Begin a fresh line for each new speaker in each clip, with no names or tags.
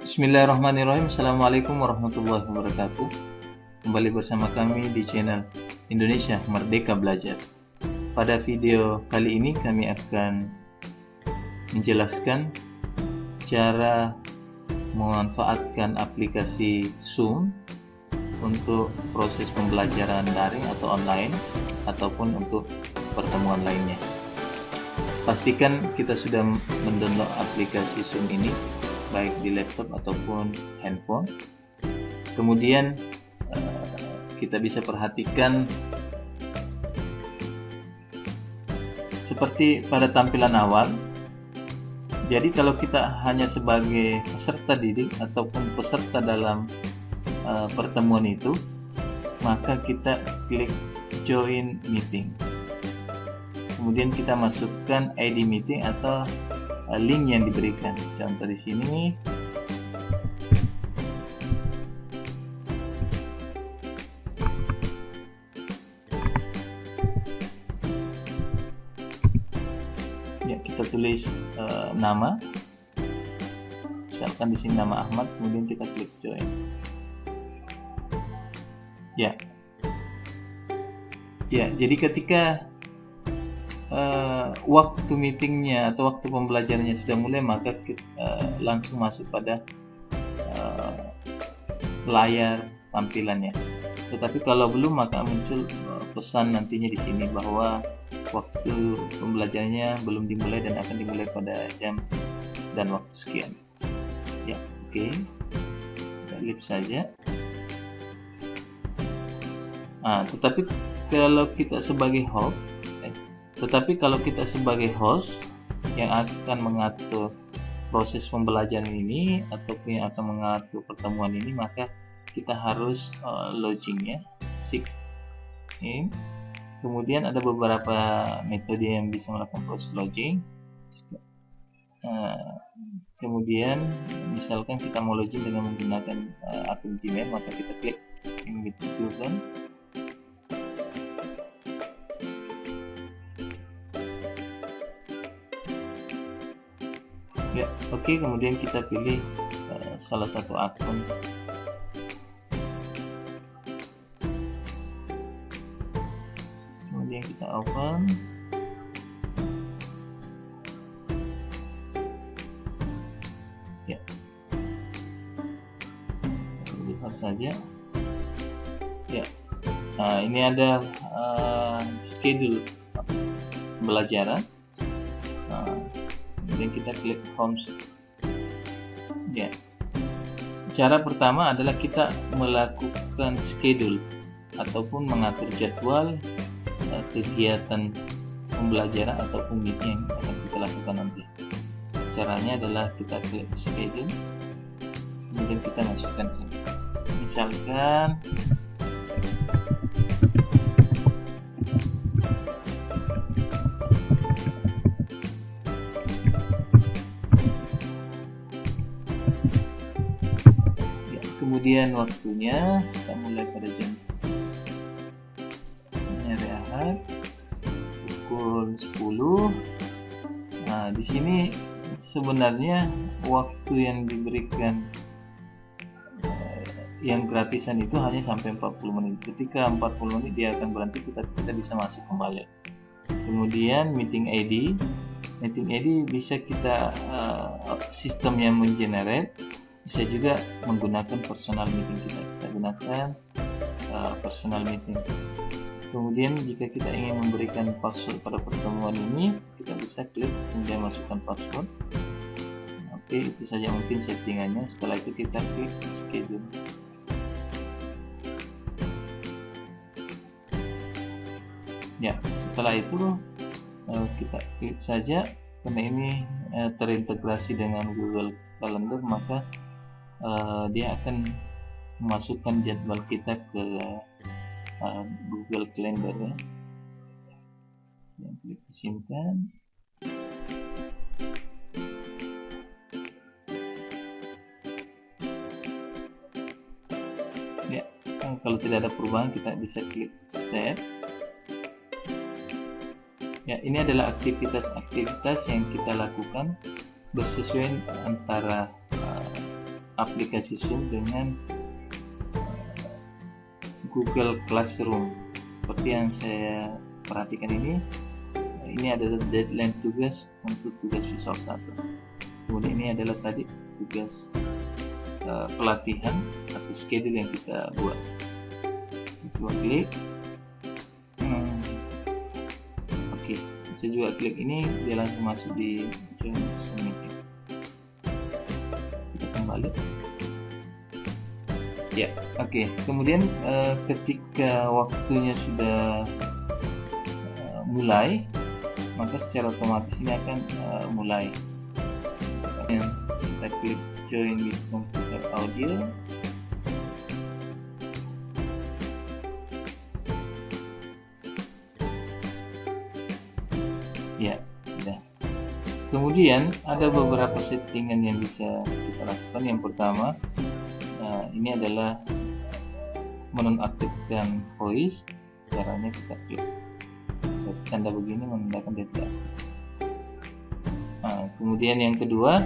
Bismillahirrahmanirrahim. Assalamualaikum warahmatullahi wabarakatuh. Kembali bersama kami di channel Indonesia Merdeka Belajar. Pada video kali ini kami akan menjelaskan cara memanfaatkan aplikasi Zoom untuk proses pembelajaran daring atau online ataupun untuk pertemuan lainnya. Pastikan kita sudah mendownload aplikasi Zoom ini baik di laptop ataupun handphone. Kemudian kita bisa perhatikan seperti pada tampilan awal. Jadi kalau kita hanya sebagai peserta didik ataupun peserta dalam pertemuan itu, maka kita klik join meeting. Kemudian kita masukkan ID meeting atau link yang diberikan. Contoh di sini ya, kita tulis nama, misalkan di sini nama Ahmad, kemudian kita klik join. Ya, jadi ketika waktu meetingnya atau waktu pembelajarannya sudah mulai, maka kita langsung masuk pada layar tampilannya. Tetapi kalau belum, maka muncul pesan nantinya di sini bahwa waktu pembelajarannya belum dimulai dan akan dimulai pada jam dan waktu sekian. Ya, oke. Kita leave saja. Tetapi kalau kita sebagai host yang akan mengatur proses pembelajaran ini ataupun yang akan mengatur pertemuan ini, maka kita harus login ya, sign in. Kemudian ada beberapa metode yang bisa melakukan proses login. Kemudian misalkan kita mau login dengan menggunakan akun Gmail, maka kita klik sign with Google. Ya, oke. Kemudian kita pilih salah satu akun. Kemudian kita open. Ya, bisa saja. Ya, ini ada schedule pembelajaran. Kemudian kita klik home. Ya, cara pertama adalah kita melakukan schedule ataupun mengatur jadwal kegiatan pembelajaran ataupun meeting yang akan kita lakukan nanti. Caranya adalah kita klik schedule, kemudian kita masukkan sini. Misalkan kemudian waktunya kita mulai pada jam hari Ahad pukul 10. Di sini sebenarnya waktu yang diberikan yang gratisan itu hanya sampai 40 menit. Ketika 40 menit dia akan berhenti, kita bisa masuk kembali. Kemudian meeting ID bisa kita sistem yang mengenerate. Bisa juga menggunakan personal meeting, kita gunakan personal meeting. Kemudian jika kita ingin memberikan password pada pertemuan ini, kita bisa klik kemudian masukkan password. Oke, itu saja mungkin settingannya. Setelah itu kita klik schedule. Ya, setelah itu kita klik saja. Karena ini terintegrasi dengan Google Calendar, maka dia akan memasukkan jadwal kita ke Google Calendar ya. Yang klik simpan. Ya, kalau tidak ada perubahan kita bisa klik save. Ya, ini adalah aktivitas-aktivitas yang kita lakukan bersesuaian antara aplikasi Zoom dengan Google Classroom. Seperti yang saya perhatikan ini adalah deadline tugas untuk tugas visual 1. Kemudian ini adalah tadi tugas pelatihan atau schedule yang kita buat. Coba klik. Oke, saya juga klik ini, dia langsung masuk di Zoom meeting. Kita kembali. Ya, oke. Kemudian ketika waktunya sudah mulai, maka secara otomatis ini akan mulai. Kita klik join with computer audio. Ya, sudah. Kemudian ada beberapa settingan yang bisa kita lakukan. Yang pertama, ini adalah menonaktifkan voice. Caranya kita klik tanda begini menandakan dia tidak. Kemudian yang kedua,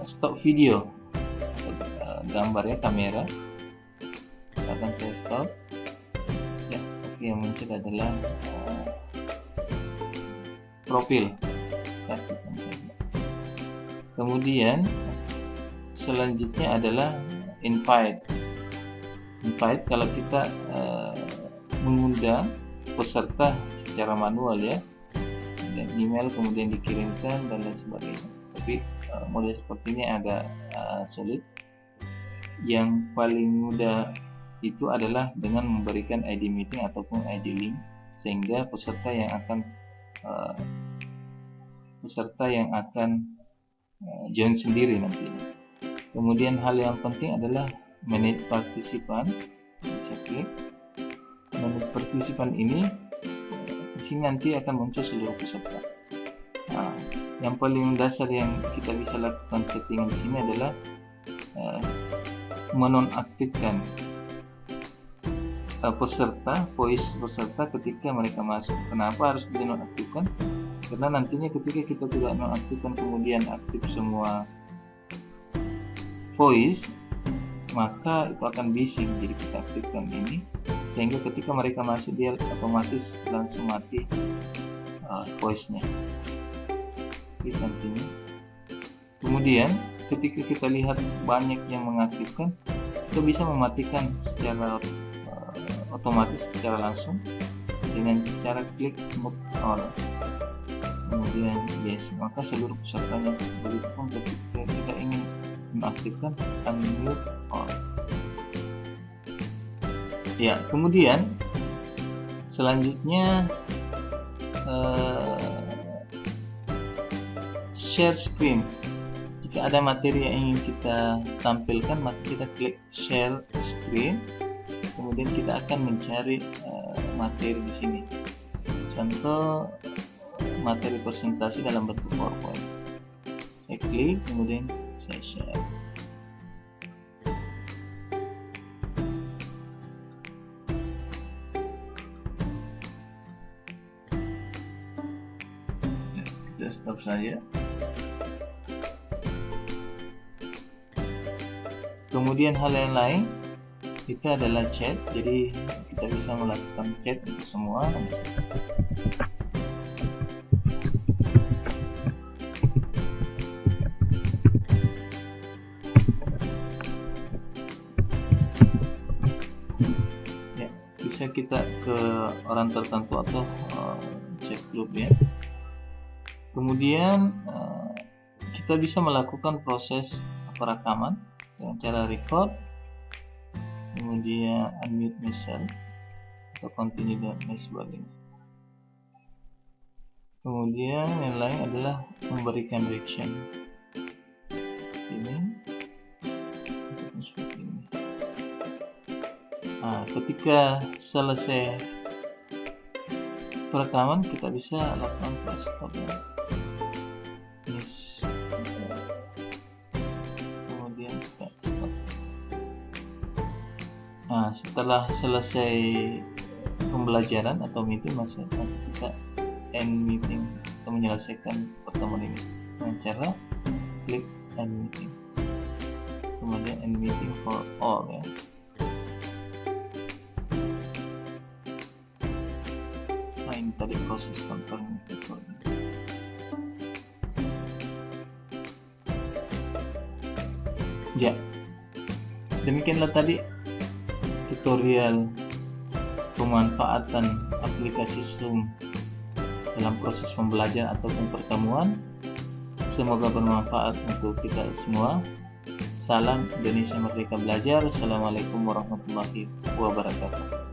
stop video, gambarnya kamera. Misalkan saya stop, ya, oke, yang muncul adalah profil. Kemudian selanjutnya adalah invite. Kalau kita mengundang peserta secara manual, ya, dan email kemudian dikirimkan dan lain sebagainya. Tapi model seperti ini agak sulit. Yang paling mudah itu adalah dengan memberikan ID meeting ataupun ID link, sehingga peserta yang akan join sendiri nantinya. Kemudian hal yang penting adalah manage partisipan. Bisa klik manage partisipan ini. Di sini nanti akan muncul seluruh peserta. Yang paling dasar yang kita bisa lakukan settingan di sini adalah menonaktifkan voice peserta ketika mereka masuk. Kenapa harus dinonaktifkan? Karena nantinya ketika kita tidak nonaktifkan kemudian aktif semua voice, maka itu akan bising. Jadi kita aktifkan ini sehingga ketika mereka masuk dia otomatis langsung mati voice-nya. Nantinya. Kemudian ketika kita lihat banyak yang mengaktifkan, kita bisa mematikan secara otomatis secara langsung dengan cara klik mute all. Kemudian yes, maka seluruh pesertanya. Begitupun ketika kita ingin mengaktifkan unmute all. Ya, kemudian selanjutnya share screen. Jika ada materi yang ingin kita tampilkan, maka kita klik share screen. Kemudian kita akan mencari materi di sini. Contoh materi presentasi dalam bentuk PowerPoint. Saya klik, kemudian saya share. Kita stop saja. Kemudian hal yang lain kita adalah chat, jadi kita bisa melakukan chat untuk semua. Ya, bisa kita ke orang tertentu atau chat group, ya. Kemudian kita bisa melakukan proses perekaman dengan cara record, kemudian unmute myself atau continue dan lain sebagainya. Kemudian yang lain adalah memberikan reaction. Ini seperti ini. Ketika selesai perekaman, kita bisa lakukan press stop, ya. Kemudian kita stop. Setelah selesai pembelajaran atau meeting, maka kita end meeting atau menyelesaikan pertemuan ini dengan cara klik end meeting, kemudian end meeting for all ya. Nah ini tadi proses confirm recording. Ya, demikianlah tadi tutorial pemanfaatan aplikasi Zoom dalam proses pembelajaran ataupun pertemuan. Semoga bermanfaat untuk kita semua. Salam Indonesia Merdeka Belajar. Assalamualaikum warahmatullahi wabarakatuh.